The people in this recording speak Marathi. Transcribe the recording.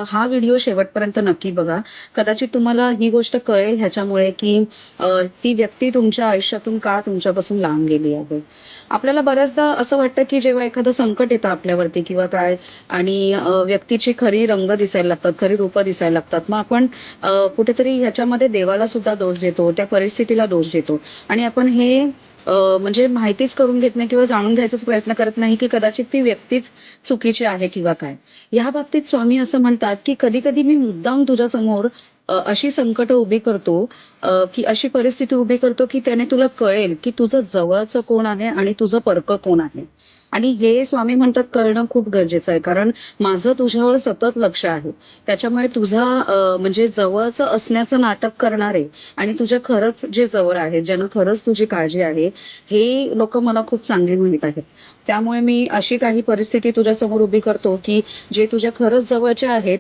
हा व्हिडिओ शेवटपर्यंत नक्की बघा. कदाचित तुम्हाला ही गोष्ट कळेल ह्याच्यामुळे, की ती व्यक्ती तुमच्या आयुष्यातून का तुमच्यापासून लांब गेली आहे. आपल्याला बऱ्याचदा असं वाटतं, की जेव्हा एखादं संकट येतं आपल्यावरती किंवा काय आणि व्यक्तीची खरी रंग दिसायला लागतात, खरी रूपं दिसायला लागतात. मग आपण कुठेतरी ह्याच्यामध्ये देवाला सुद्धा दोष देतो, त्या परिस्थितीला दोष देतो आणि आपण हे म्हणजे माहितीच करून घेत नाही किंवा जाणून घ्यायचाच प्रयत्न करत नाही, की कदाचित ती व्यक्तीच चुकीची आहे किंवा काय. या बाबतीत स्वामी असं म्हणतात, की कधी-कधी मी मुद्दाम तुझ्यासमोर अशी संकटं उभी करतो, की अशी परिस्थिती उभी करतो, की त्याने तुला कळेल, की तुझं जवळचं कोण आहे आणि तुझं परकं कोण आहे. आणि हे स्वामी म्हणतात कळणं खूप गरजेचं आहे. कारण माझं तुझ्यावर सतत लक्ष आहे. त्याच्यामुळे तुझा म्हणजे जवळचं असण्याचं नाटक करणारे आणि तुझ्या खरंच जे जवळ आहेत, ज्यांना खरंच तुझी काळजी आहे, हे लोकं मला खूप चांगले माहीत आहेत. त्यामुळे मी अशी काही परिस्थिती तुझ्यासमोर उभी करतो, की जे तुझ्या खरंच जवळचे आहेत